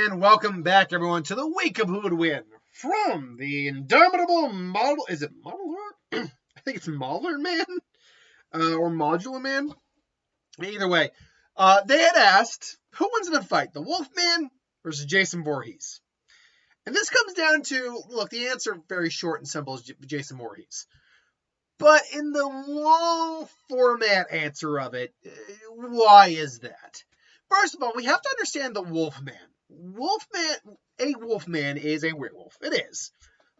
And welcome back, everyone, to the week of Who Would Win from the indomitable model. Is it Modeler? I think it's Modeler Man or Modular Man. Either way, they had asked who wins in a fight, the Wolfman versus Jason Voorhees. And this comes down to, look, the answer very short and simple is Jason Voorhees. But in the long format answer of it, why is that? First of all, we have to understand the Wolfman. A Wolfman is a werewolf. It is.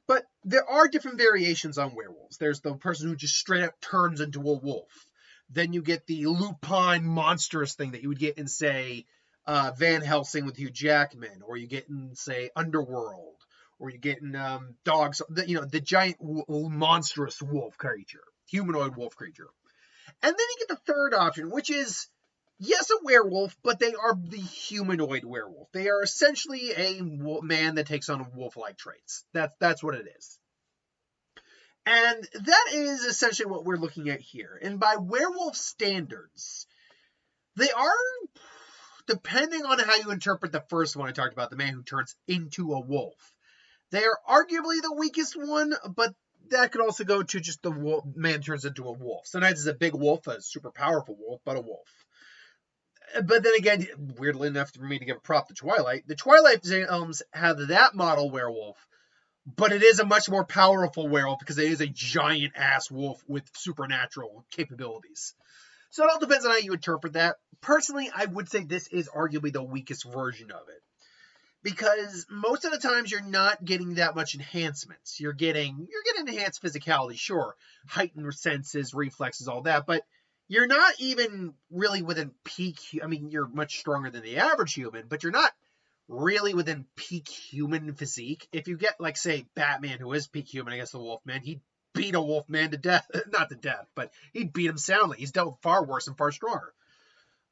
But there are different variations on werewolves. There's the person who just straight up turns into a wolf. Then you get the lupine monstrous thing that you would get in, say, Van Helsing with Hugh Jackman, or you get in, say, Underworld, or you get in Dogs, the giant monstrous wolf creature, humanoid wolf creature. And then you get the third option, which is, yes, a werewolf, but they are the humanoid werewolf. They are essentially a man that takes on wolf-like traits. That's what it is. And that is essentially what we're looking at here. And by werewolf standards, they are, depending on how you interpret the first one I talked about, the man who turns into a wolf, they are arguably the weakest one, but that could also go to just the man turns into a wolf. Sometimes it's a big wolf, a super powerful wolf, but a wolf. But then again, weirdly enough for me to give a prop to Twilight, the Twilight films have that model werewolf, but it is a much more powerful werewolf because it is a giant-ass wolf with supernatural capabilities. So it all depends on how you interpret that. Personally, I would say this is arguably the weakest version of it. Because most of the times you're not getting that much enhancements. You're getting enhanced physicality, sure. Heightened senses, reflexes, all that, but you're not even really within peak. I mean, you're much stronger than the average human, but you're not really within peak human physique. If you get, like, say, Batman, who is peak human against the Wolfman, he'd beat a Wolfman to death. Not to death, but he'd beat him soundly. He's dealt far worse and far stronger.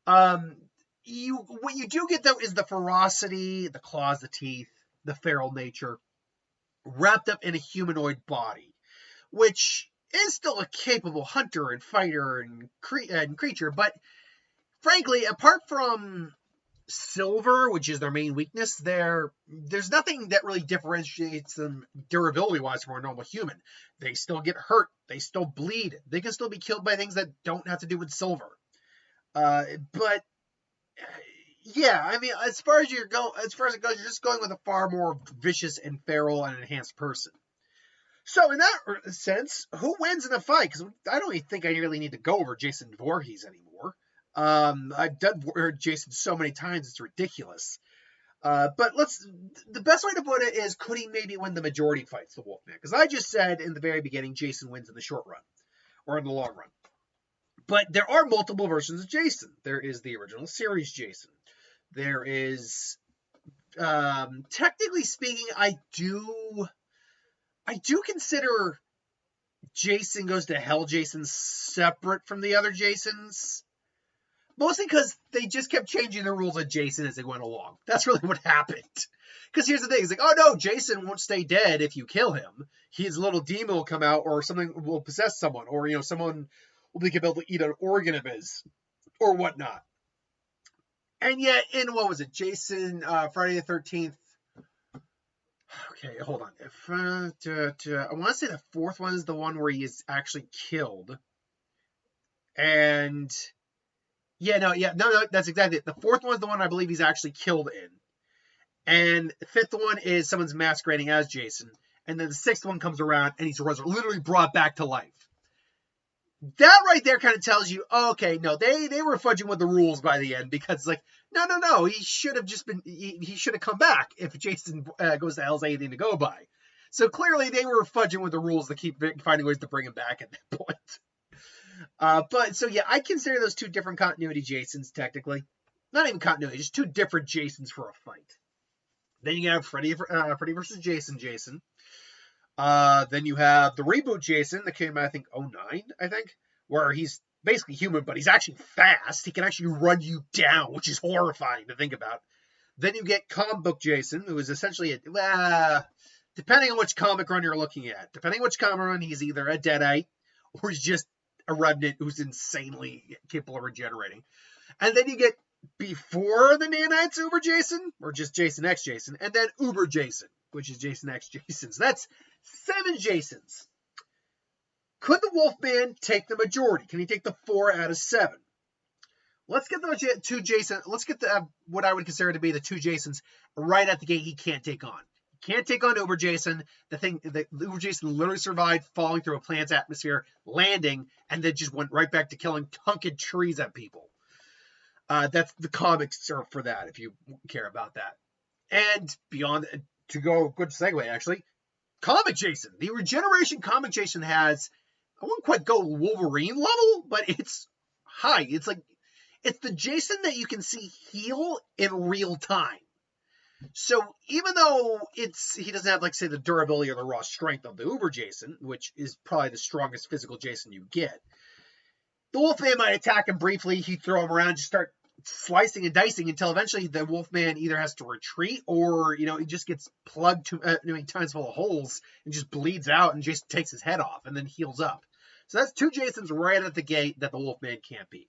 What you do get, though, is the ferocity, the claws, the teeth, the feral nature, wrapped up in a humanoid body, which is still a capable hunter and fighter and creature, but frankly, apart from silver, which is their main weakness, there's nothing that really differentiates them durability-wise from a normal human. They still get hurt. They still bleed. They can still be killed by things that don't have to do with silver. But yeah, I mean, as far as it goes, you're just going with a far more vicious and feral and enhanced person. So in that sense, who wins in a fight? Because I don't even think I really need to go over Jason Voorhees anymore. I've done Jason so many times, it's ridiculous. But the best way to put it is, could he maybe win the majority fights, the Wolfman? Because I just said in the very beginning, Jason wins in the short run, or in the long run. But there are multiple versions of Jason. There is the original series Jason. There is, technically speaking, I do consider Jason Goes to Hell Jason separate from the other Jasons. Mostly because they just kept changing the rules of Jason as they went along. That's really what happened. Because here's the thing. It's like, oh no, Jason won't stay dead if you kill him. His little demon will come out, or something will possess someone, or, someone will be able to eat an organ of his, or whatnot. And yet, in, what was it, Jason, Friday the 13th, okay, hold on. I want to say the fourth one is the one where he is actually killed. And no, that's exactly it. The fourth one is the one I believe he's actually killed in. And the fifth one is someone's masquerading as Jason. And then the sixth one comes around and he's literally brought back to life. That right there kind of tells you, okay, no, they were fudging with the rules by the end, because, like, no, he should have just been, he should have come back if Jason Goes to Hell's anything to go by. So clearly they were fudging with the rules to keep finding ways to bring him back at that point. But so yeah, I consider those two different continuity Jasons technically. Not even continuity, just two different Jasons for a fight. Then you have Freddy versus Jason. Then you have the reboot Jason that came out, I think, 2009, where he's basically human, but he's actually fast. He can actually run you down, which is horrifying to think about. Then you get comic book Jason, who is essentially depending on which comic run you're looking at. Depending on which comic run, he's either a Deadite or he's just a remnant who's insanely capable of regenerating. And then you get before the nanites Uber Jason, or just Jason X Jason, and then Uber Jason, which is Jason X Jason. So that's 7 Jasons. Could the Wolfman take the majority? Can he take the 4 out of 7? Let's get those 2 Jason. Let's get the what I would consider to be the 2 Jasons right at the gate. He can't take on. He can't take on Uber Jason. The Uber Jason literally survived falling through a planet's atmosphere, landing, and then just went right back to killing tunking trees at people. That's the comics are for that, if you care about that. And beyond, to go, good segue actually, comic Jason. The Regeneration comic Jason has, I wouldn't quite go Wolverine level, but it's high. It's the Jason that you can see heal in real time. So even though he doesn't have, like, say, the durability or the raw strength of the Uber Jason, which is probably the strongest physical Jason you get, the Wolfman might attack him briefly. He'd throw him around, just start slicing and dicing until eventually the Wolfman either has to retreat or, he just gets plugged too many times full of holes and just bleeds out and Jason takes his head off and then heals up. So that's 2 Jasons right at the gate that the Wolfman can't beat.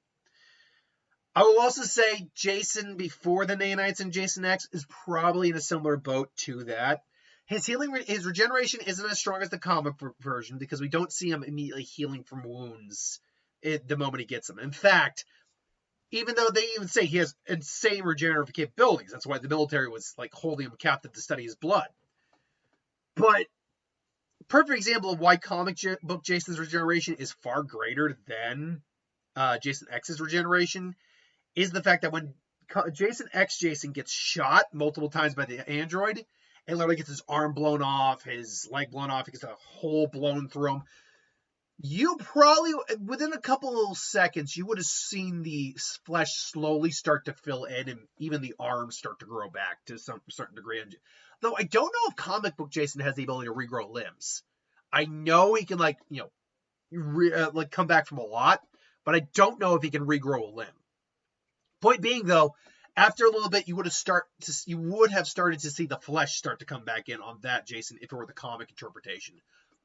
I will also say Jason before the nanites and Jason X is probably in a similar boat to that. His regeneration isn't as strong as the comic version because we don't see him immediately healing from wounds the moment he gets them. In fact, even though they even say he has insane regenerative capabilities, that's why the military was like holding him captive to study his blood. But perfect example of why comic book Jason's regeneration is far greater than Jason X's regeneration is the fact that when Jason X Jason gets shot multiple times by the android, and literally gets his arm blown off, his leg blown off, he gets a hole blown through him, you probably, within a couple of seconds, you would have seen the flesh slowly start to fill in and even the arms start to grow back to some certain degree. Though I don't know if comic book Jason has the ability to regrow limbs. I know he can, come back from a lot, but I don't know if he can regrow a limb. Point being, though, after a little bit, you would have started to see the flesh start to come back in on that Jason if it were the comic interpretation.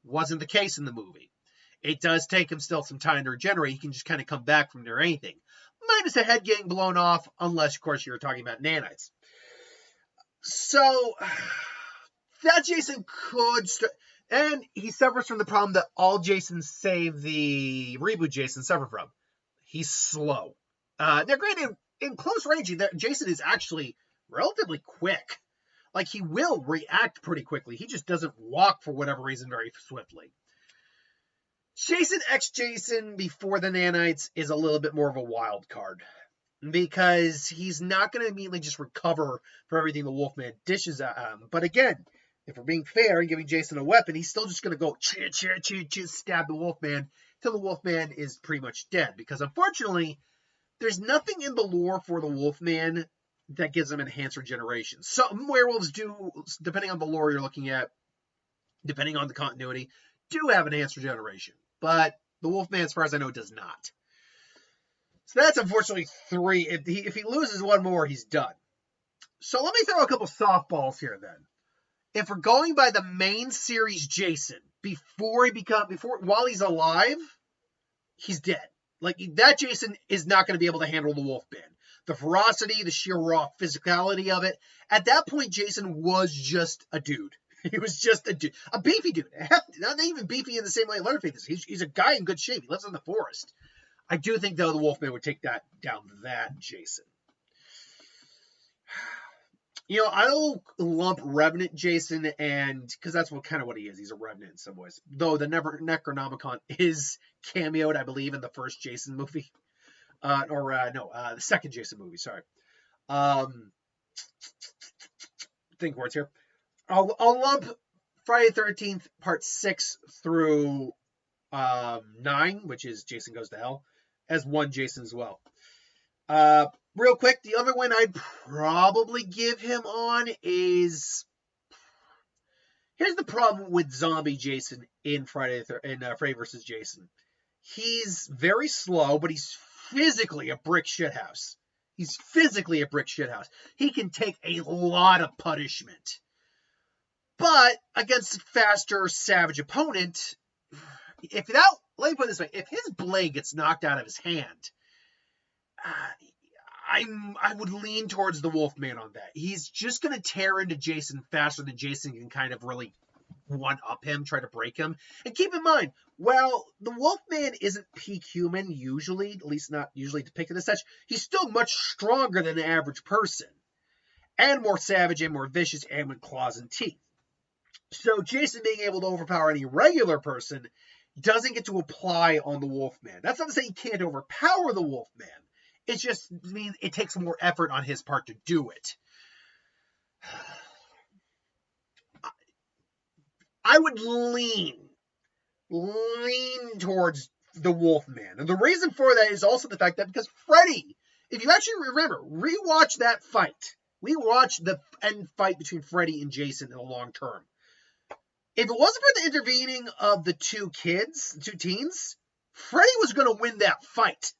Wasn't the case in the movie. It does take him still some time to regenerate. He can just kind of come back from near anything. Minus the head getting blown off, unless, of course, you're talking about nanites. So, that Jason could... and he suffers from the problem that all Jasons save the reboot Jason suffer from. He's slow. Now, granted, in close range, Jason is actually relatively quick. Like, he will react pretty quickly. He just doesn't walk, for whatever reason, very swiftly. Jason X Jason before the nanites is a little bit more of a wild card. Because he's not going to immediately just recover for everything the Wolfman dishes at him. But again, if we're being fair and giving Jason a weapon, he's still just going to go stab the Wolfman till the Wolfman is pretty much dead. Because unfortunately, there's nothing in the lore for the Wolfman that gives him enhanced regeneration. Some werewolves do, depending on the lore you're looking at, depending on the continuity, do have enhanced regeneration. But the Wolfman, as far as I know, does not. So that's unfortunately 3. If he loses one more, he's done. So let me throw a couple softballs here then. If we're going by the main series Jason, while he's alive, he's dead. Like, that Jason is not going to be able to handle the Wolfman. The ferocity, the sheer raw physicality of it. At that point, Jason was just a dude. He was just a dude. A beefy dude. Not even beefy in the same way Leatherface is. He's a guy in good shape. He lives in the forest. I do think, though, the Wolfman would take that down that Jason. I'll lump Revenant Jason because that's what he is. He's a Revenant in some ways. Though the Necronomicon is cameoed, I believe, in the first Jason movie. The second Jason movie, sorry. Think words here. I'll lump Friday the 13th, part 6 through 9, which is Jason Goes to Hell, as one Jason as well. Real quick, the other one I'd probably give him on is... Here's the problem with zombie Jason in Friday vs. Jason. He's very slow, but he's physically a brick shithouse. He can take a lot of punishment. But against a faster, savage opponent, let me put it this way, if his blade gets knocked out of his hand, I would lean towards the Wolfman on that. He's just going to tear into Jason faster than Jason can kind of really one-up him, try to break him. And keep in mind, while the Wolfman isn't peak human usually, at least not usually depicted as such, he's still much stronger than the average person. And more savage and more vicious and with claws and teeth. So Jason being able to overpower any regular person doesn't get to apply on the Wolfman. That's not to say he can't overpower the Wolfman. It just means it takes more effort on his part to do it. I would lean towards the Wolfman. And the reason for that is also the fact that because Freddy, if you actually remember, rewatch that fight. We watched the end fight between Freddy and Jason in the long term. If it wasn't for the intervening of the two teens, Freddy was going to win that fight.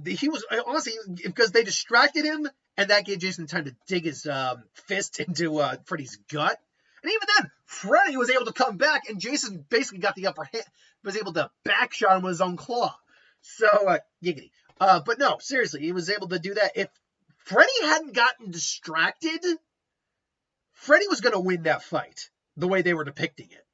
He was honestly because they distracted him, and that gave Jason time to dig his fist into Freddy's gut. And even then, Freddy was able to come back, and Jason basically got the upper hand, was able to backshot him with his own claw. So, giggity. But no, seriously, he was able to do that. If Freddy hadn't gotten distracted, Freddy was going to win that fight, the way they were depicting it.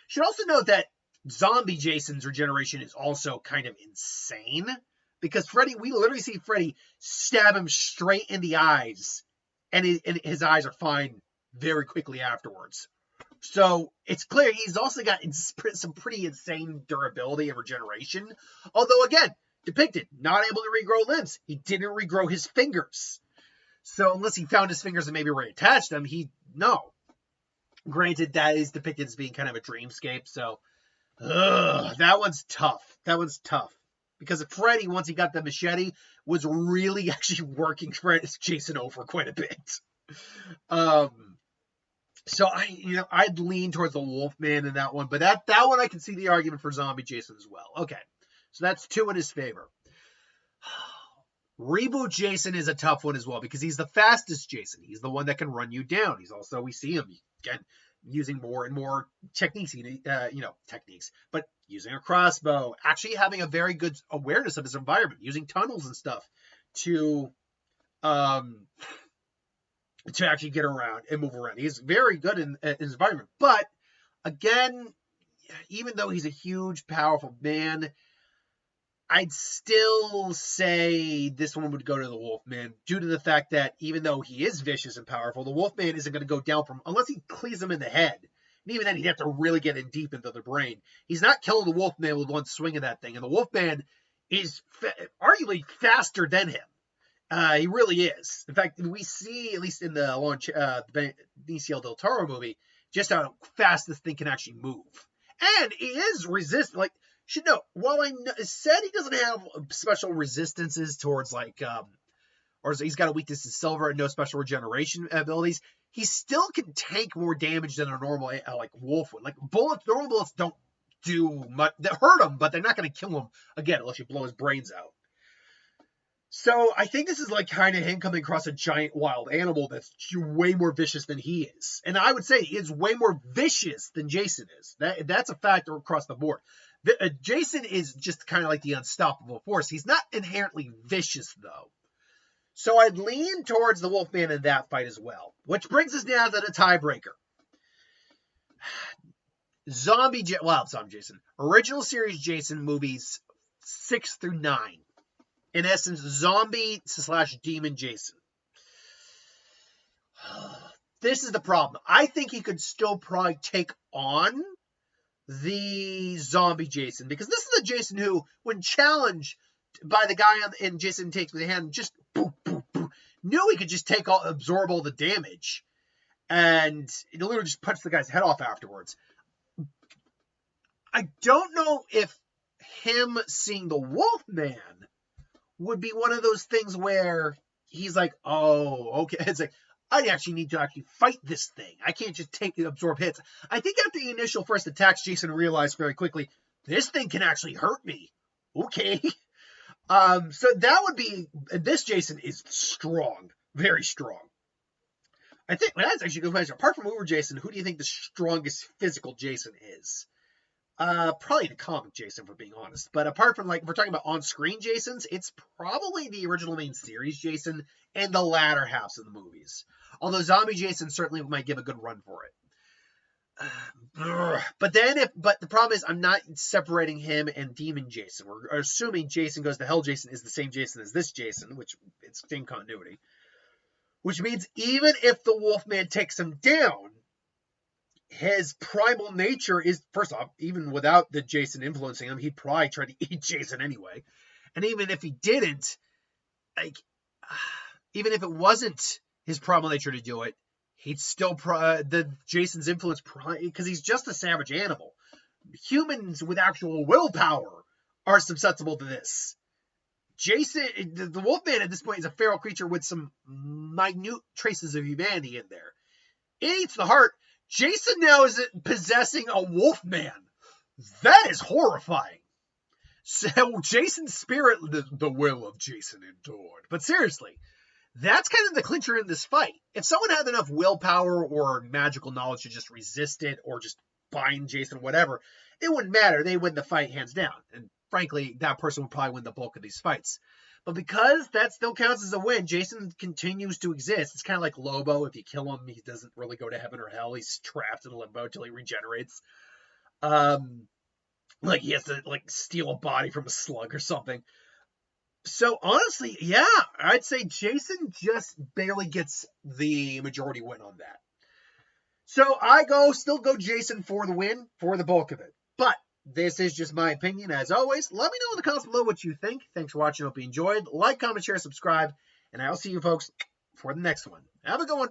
Should also note that zombie Jason's regeneration is also kind of insane, because we literally see Freddy stab him straight in the eyes, and his eyes are fine very quickly afterwards. So it's clear he's also got some pretty insane durability and regeneration. Although, again, depicted, not able to regrow limbs. He didn't regrow his fingers. So unless he found his fingers and maybe reattached them, no. Granted, that is depicted as being kind of a dreamscape, so that one's tough. Because Freddy, once he got the machete, was really actually working Jason over quite a bit. So I'd lean towards the Wolfman in that one, but that one I can see the argument for zombie Jason as well. Okay, so that's 2 in his favor. Reboot Jason is a tough one as well because he's the fastest Jason. He's the one that can run you down. He's also, we see him again using more and more techniques, but using a crossbow, actually having a very good awareness of his environment, using tunnels and stuff to actually get around and move around. He's very good in his environment. But again, even though he's a huge, powerful man, I'd still say this one would go to the Wolfman due to the fact that even though he is vicious and powerful, the Wolfman isn't going to go down unless he cleaves him in the head. And even then, he'd have to really get in deep into the brain. He's not killing the Wolfman with one swing of that thing. And the Wolfman is arguably faster than him. He really is. In fact, we see, at least in the Benicio del Toro movie, just how fast this thing can actually move. And he is resistant. Should note, while I said he doesn't have special resistances towards or he's got a weakness to silver and no special regeneration abilities, he still can take more damage than a normal wolf would. Normal bullets don't do much. They hurt him, but they're not going to kill him again unless you blow his brains out. So I think this is kind of him coming across a giant wild animal that's way more vicious than he is. And I would say he is way more vicious than Jason is. That's a factor across the board. Jason is just kind of like the unstoppable force. He's not inherently vicious, though. So I'd lean towards the Wolfman in that fight as well. Which brings us down to the tiebreaker. Zombie Jason. Original series Jason movies 6 through 9. In essence, zombie/demon Jason. This is the problem. I think he could still probably take on the zombie Jason, because this is a Jason who, when challenged by the guy in Jason Takes the Hand, just knew he could just absorb all the damage, and he literally just punched the guy's head off afterwards. I don't know if him seeing the Wolfman would be one of those things where he's like, oh, okay. It's I actually need to fight this thing. I can't just absorb hits. I think after the initial first attacks, Jason realized very quickly, this thing can actually hurt me. Okay. So that would be, this Jason is strong, very strong. I think that's actually a good question. Apart from Uber Jason, who do you think the strongest physical Jason is? Probably the comic Jason, if we're being honest. But apart from, like, if we're talking about on-screen Jasons, it's probably the original main series Jason and the latter halves of the movies. Although Zombie Jason certainly might give a good run for it. But the problem is I'm not separating him and Demon Jason. We're assuming Jason Goes to Hell Jason is the same Jason as this Jason, which it's same continuity. Which means even if the Wolfman takes him down, his primal nature is, first off, even without the Jason influencing him, he'd probably try to eat Jason anyway. And even if he didn't, like, even if it wasn't his primal nature to do it, he'd still the Jason's influence, because he's just a savage animal. Humans with actual willpower are susceptible to this. Jason, the Wolfman at this point is a feral creature with some minute traces of humanity in there. It eats the heart. Jason now is possessing a Wolfman. That is horrifying. So Jason's spirit, the will of Jason endured. But seriously, that's kind of the clincher in this fight. If someone had enough willpower or magical knowledge to just resist it or just bind Jason, whatever, it wouldn't matter. They win the fight hands down. And frankly, that person would probably win the bulk of these fights. But because that still counts as a win, Jason continues to exist. It's kind of like Lobo. If you kill him, he doesn't really go to heaven or hell. He's trapped in limbo until he regenerates. Like he has to steal a body from a slug or something. So honestly, yeah, I'd say Jason just barely gets the majority win on that. So I still go Jason for the win, for the bulk of it. But this is just my opinion. As always, let me know in the comments below what you think. Thanks for watching. Hope you enjoyed. Like, comment, share, subscribe. And I'll see you folks for the next one. Have a good one.